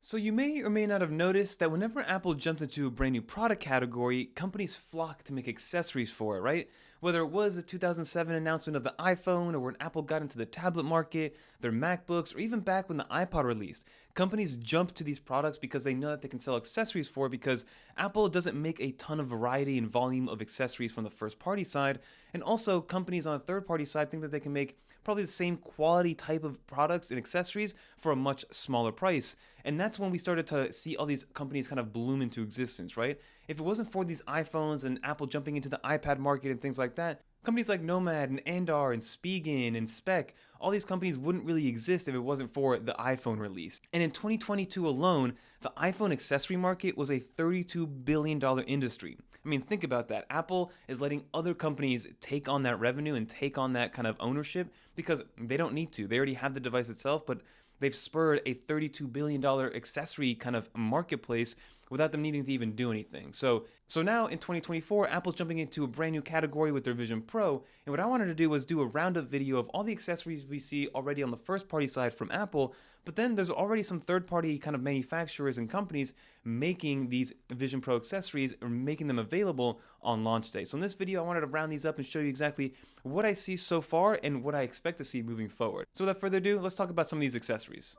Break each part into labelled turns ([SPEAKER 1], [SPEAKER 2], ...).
[SPEAKER 1] So you may or may not have noticed that whenever Apple jumps into a brand new product category, companies flock to make accessories for it, right? Whether it was the 2007 announcement of the iPhone or when Apple got into the tablet market, their MacBooks, or even back when the iPod released, companies jump to these products because they know that they can sell accessories for it because Apple doesn't make a ton of variety and volume of accessories from the first party side, and also companies on the third party side think that they can make probably the same quality type of products and accessories for a much smaller price. And that's when we started to see all these companies kind of bloom into existence, right? If it wasn't for these iPhones and Apple jumping into the iPad market and things like that, companies like Nomad and Andar and Spigen and Speck, all these companies wouldn't really exist if it wasn't for the iPhone release. And in 2022 alone, the iPhone accessory market was a $32 billion industry. I mean, think about that. Apple is letting other companies take on that revenue and take on that kind of ownership because they don't need to. They already have the device itself, but they've spurred a $32 billion accessory kind of marketplace without them needing to even do anything. So now in 2024, Apple's jumping into a brand new category with their Vision Pro, and what I wanted to do was do a roundup video of all the accessories we see already on the first party side from Apple, but then there's already some third party kind of manufacturers and companies making these Vision Pro accessories or making them available on launch day. So in this video, I wanted to round these up and show you exactly what I see so far and what I expect to see moving forward. So without further ado, let's talk about some of these accessories.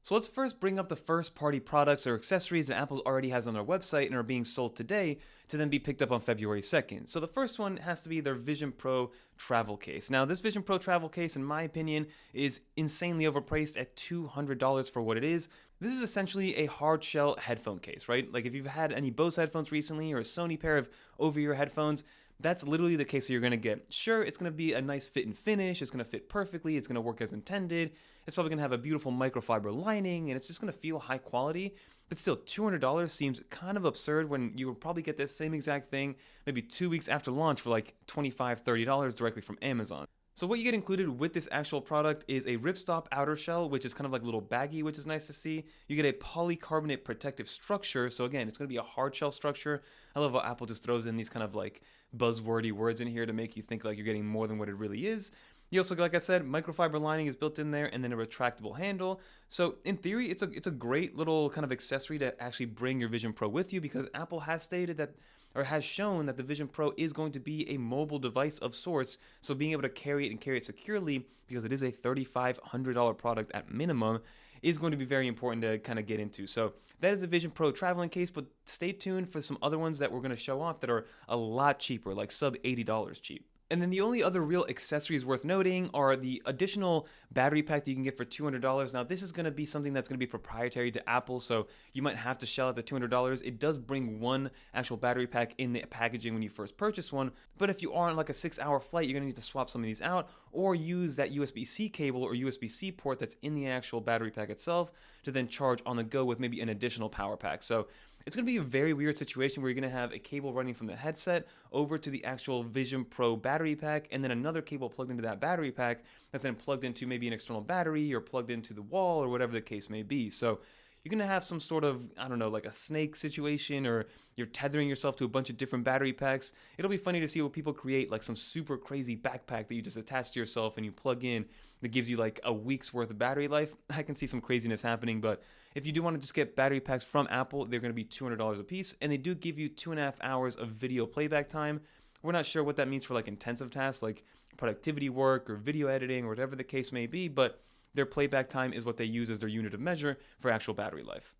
[SPEAKER 1] So let's first bring up the first party products or accessories that Apple already has on their website and are being sold today to then be picked up on February 2nd. So the first one has to be their Vision Pro travel case. Now this Vision Pro travel case, in my opinion, is insanely overpriced at $200 for what it is. This is essentially a hard shell headphone case, right? Like if you've had any Bose headphones recently or a Sony pair of over-ear headphones, that's literally the case that you're going to get. Sure, it's going to be a nice fit and finish, it's going to fit perfectly, it's going to work as intended, it's probably going to have a beautiful microfiber lining, and it's just going to feel high quality, but still $200 seems kind of absurd when you would probably get this same exact thing maybe 2 weeks after launch for like $25, $30 directly from Amazon. So what you get included with this actual product is a ripstop outer shell, which is kind of like a little baggy, which is nice to see. You get a polycarbonate protective structure. So again, it's going to be a hard shell structure. I love how Apple just throws in these kind of like buzzwordy words in here to make you think like you're getting more than what it really is. You also, like I said, microfiber lining is built in there and then a retractable handle. So in theory, it's a great little kind of accessory to actually bring your Vision Pro with you because Apple has stated that or has shown that the Vision Pro is going to be a mobile device of sorts, so being able to carry it and carry it securely, because it is a $3,500 product at minimum, is going to be very important to kind of get into. So that is the Vision Pro traveling case, but stay tuned for some other ones that we're going to show off that are a lot cheaper, like sub $80 cheap. And then the only other real accessories worth noting are the additional battery pack that you can get for $200. Now, this is going to be something that's going to be proprietary to Apple, so you might have to shell out the $200. It does bring one actual battery pack in the packaging when you first purchase one, but if you are on like a 6-hour flight, you're going to need to swap some of these out or use that USB-C cable or USB-C port that's in the actual battery pack itself to then charge on the go with maybe an additional power pack. So it's going to be a very weird situation where you're going to have a cable running from the headset over to the actual Vision Pro battery pack and then another cable plugged into that battery pack that's then plugged into maybe an external battery or plugged into the wall or whatever the case may be. So you're going to have some sort of, I don't know, like a snake situation, or you're tethering yourself to a bunch of different battery packs. It'll be funny to see what people create, like some super crazy backpack that you just attach to yourself and you plug in that gives you like a week's worth of battery life. I can see some craziness happening, but if you do want to just get battery packs from Apple, they're going to be $200 a piece, and they do give you 2.5 hours of video playback time. We're not sure what that means for like intensive tasks like productivity work or video editing or whatever the case may be, but their playback time is what they use as their unit of measure for actual battery life.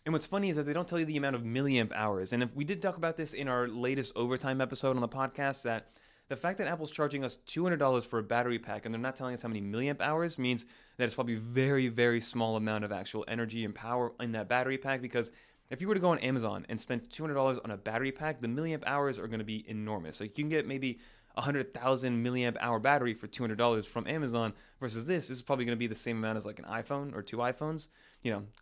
[SPEAKER 1] And what's funny is that they don't tell you the amount of milliamp hours. And if we did talk about this in our latest overtime episode on the podcast, that the fact that Apple's charging us $200 for a battery pack and they're not telling us how many milliamp hours means that it's probably very, very small amount of actual energy and power in that battery pack, because if you were to go on Amazon and spend $200 on a battery pack, the milliamp hours are going to be enormous. Like you can get maybe 100,000 milliamp hour battery for $200 from Amazon versus this is probably going to be the same amount as like an iPhone or 2 iPhones,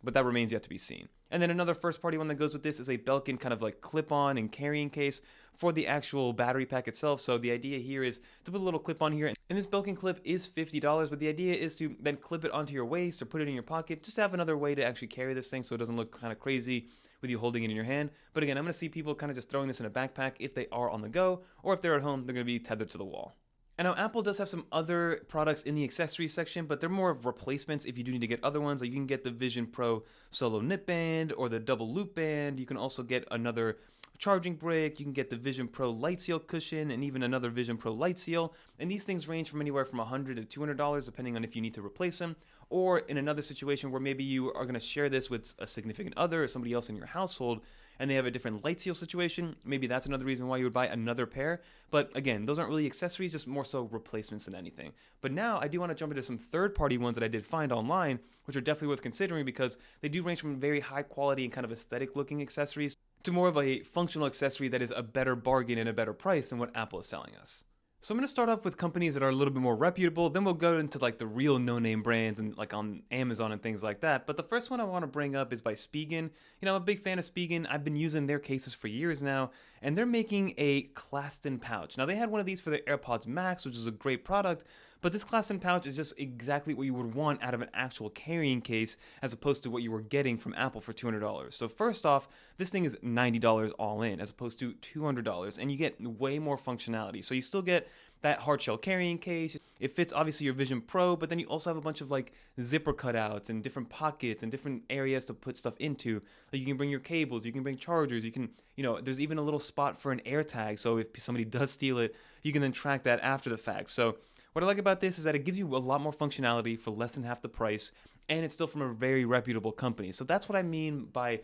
[SPEAKER 1] but that remains yet to be seen. And then another first party one that goes with this is a Belkin kind of like clip-on and carrying case for the actual battery pack itself. So the idea here is to put a little clip on here, and this Belkin clip is $50, but the idea is to then clip it onto your waist or put it in your pocket, just to have another way to actually carry this thing so it doesn't look kind of crazy with you holding it in your hand. But again, I'm going to see people kind of just throwing this in a backpack if they are on the go, or if they're at home, they're going to be tethered to the wall. And now Apple does have some other products in the accessories section, but they're more of replacements if you do need to get other ones. Like you can get the Vision Pro Solo Knit Band or the Double Loop Band. You can also get another charging brick. You can get the Vision Pro Light Seal cushion and even another Vision Pro Light Seal. And these things range from anywhere from $100 to $200 depending on if you need to replace them. Or in another situation where maybe you are going to share this with a significant other or somebody else in your household, and they have a different light seal situation, maybe that's another reason why you would buy another pair. But again, those aren't really accessories, just more so replacements than anything. But now I do want to jump into some third-party ones that I did find online, which are definitely worth considering because they do range from very high quality and kind of aesthetic looking accessories to more of a functional accessory that is a better bargain and a better price than what Apple is selling us. So I'm going to start off with companies that are a little bit more reputable, then we'll go into like the real no-name brands and like on Amazon and things like that. But the first one I want to bring up is by Spigen. I'm a big fan of Spigen. I've been using their cases for years now, and they're making a Klasden pouch. Now they had one of these for their AirPods Max, which is a great product, but this Klasden pouch is just exactly what you would want out of an actual carrying case as opposed to what you were getting from Apple for $200. So first off, this thing is $90 all in as opposed to $200, and you get way more functionality. So you still get that hard shell carrying case. It fits obviously your Vision Pro, but then you also have a bunch of like zipper cutouts and different pockets and different areas to put stuff into. Like you can bring your cables, you can bring chargers, you can, there's even a little spot for an AirTag. So if somebody does steal it, you can then track that after the fact. So what I like about this is that it gives you a lot more functionality for less than half the price, and it's still from a very reputable company. So that's what I mean by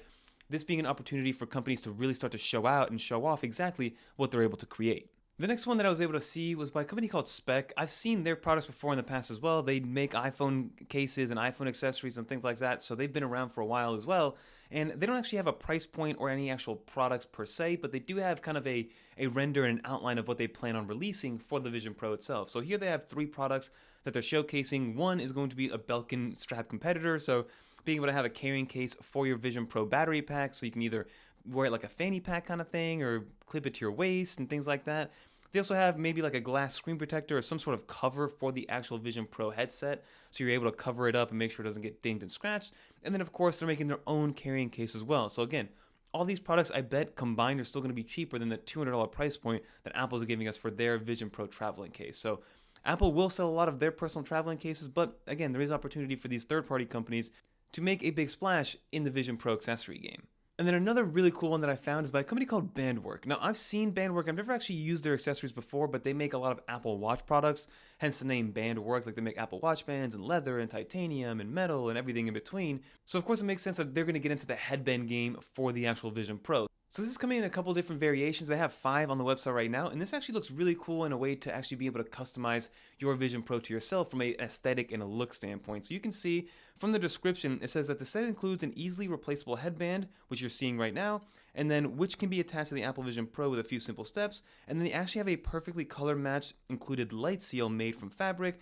[SPEAKER 1] this being an opportunity for companies to really start to show out and show off exactly what they're able to create. The next one that I was able to see was by a company called Speck. I've seen their products before in the past as well. They make iPhone cases and iPhone accessories and things like that, so they've been around for a while as well. And they don't actually have a price point or any actual products per se, but they do have kind of a render and an outline of what they plan on releasing for the Vision Pro itself. So here they have 3 products that they're showcasing. One is going to be a Belkin strap competitor, so being able to have a carrying case for your Vision Pro battery pack, so you can either wear it like a fanny pack kind of thing or clip it to your waist and things like that. They also have maybe like a glass screen protector or some sort of cover for the actual Vision Pro headset, so you're able to cover it up and make sure it doesn't get dinged and scratched. And then of course they're making their own carrying case as well. So again, all these products I bet combined are still going to be cheaper than the $200 price point that Apple's giving us for their Vision Pro traveling case. So Apple will sell a lot of their personal traveling cases, but again, there is opportunity for these third-party companies to make a big splash in the Vision Pro accessory game. And then another really cool one that I found is by a company called BandWerk. Now, I've seen BandWerk. I've never actually used their accessories before, but they make a lot of Apple Watch products, hence the name BandWerk. Like they make Apple Watch bands and leather and titanium and metal and everything in between. So of course it makes sense that they're going to get into the headband game for the actual Vision Pro. So this is coming in a couple different variations. They have 5 on the website right now, and this actually looks really cool in a way to actually be able to customize your Vision Pro to yourself from an aesthetic and a look standpoint. So you can see from the description, it says that the set includes an easily replaceable headband, which you're seeing right now, and then which can be attached to the Apple Vision Pro with a few simple steps, and then they actually have a perfectly color matched included light seal made from fabric,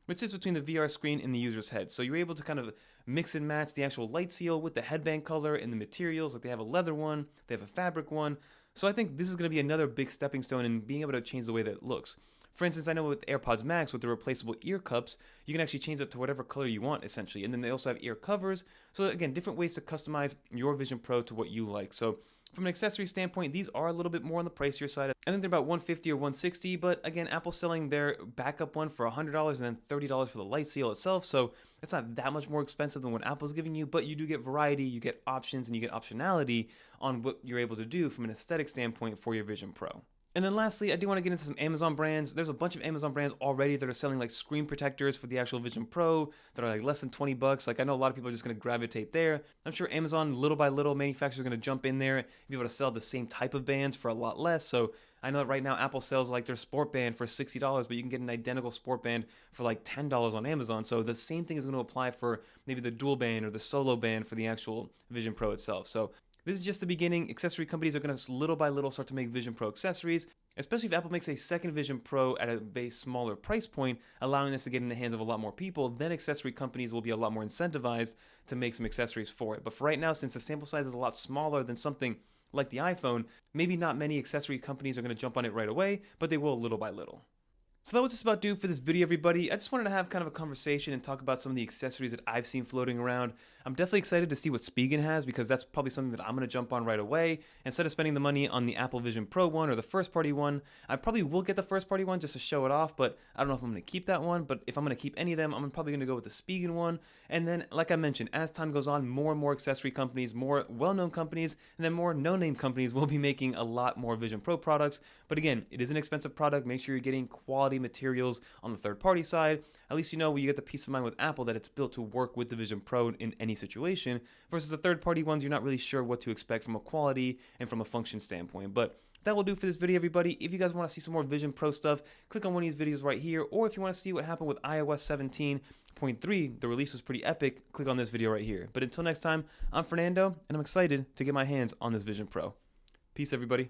[SPEAKER 1] which sits between the VR screen and the user's head. So you're able to kind of mix and match the actual light seal with the headband color and the materials. Like they have a leather one, they have a fabric one. So I think this is going to be another big stepping stone in being able to change the way that it looks. For instance, I know with AirPods Max, with the replaceable ear cups, you can actually change it to whatever color you want, essentially. And then they also have ear covers. So again, different ways to customize your Vision Pro to what you like. So from an accessory standpoint, these are a little bit more on the pricier side. I think they're about $150 or $160, but again, Apple's selling their backup one for $100 and then $30 for the light seal itself, so it's not that much more expensive than what Apple's giving you, but you do get variety, you get options, and you get optionality on what you're able to do from an aesthetic standpoint for your Vision Pro. And then lastly, I do want to get into some Amazon brands. There's a bunch of Amazon brands already that are selling like screen protectors for the actual Vision Pro that are like less than $20. Like I know a lot of people are just going to gravitate there. I'm sure Amazon, little by little, manufacturers are going to jump in there and be able to sell the same type of bands for a lot less. So I know that right now Apple sells like their sport band for $60, but you can get an identical sport band for like $10 on Amazon. So the same thing is going to apply for maybe the dual band or the solo band for the actual Vision Pro itself. So this is just the beginning. Accessory companies are going to little by little start to make Vision Pro accessories, especially if Apple makes a second Vision Pro at a base smaller price point, allowing this to get in the hands of a lot more people. Then accessory companies will be a lot more incentivized to make some accessories for it. But for right now, since the sample size is a lot smaller than something like the iPhone, maybe not many accessory companies are going to jump on it right away, but they will little by little. So that will just about do for this video, everybody. I just wanted to have kind of a conversation and talk about some of the accessories that I've seen floating around. I'm definitely excited to see what Spigen has, because that's probably something that I'm going to jump on right away. Instead of spending the money on the Apple Vision Pro one or the first party one, I probably will get the first party one just to show it off, but I don't know if I'm going to keep that one. But if I'm going to keep any of them, I'm probably going to go with the Spigen one. And then, like I mentioned, as time goes on, more and more accessory companies, more well-known companies, and then more no-name companies will be making a lot more Vision Pro products. But again, it is an expensive product. Make sure you're getting quality materials on the third-party side. At least you know you get the peace of mind with Apple that it's built to work with the Vision Pro in any situation, versus the third-party ones, you're not really sure what to expect from a quality and from a function standpoint. But that will do for this video, everybody. If you guys want to see some more Vision Pro stuff, click on one of these videos right here. Or if you want to see what happened with iOS 17.3, the release was pretty epic, click on this video right here. But until next time, I'm Fernando, and I'm excited to get my hands on this Vision Pro. Peace, everybody.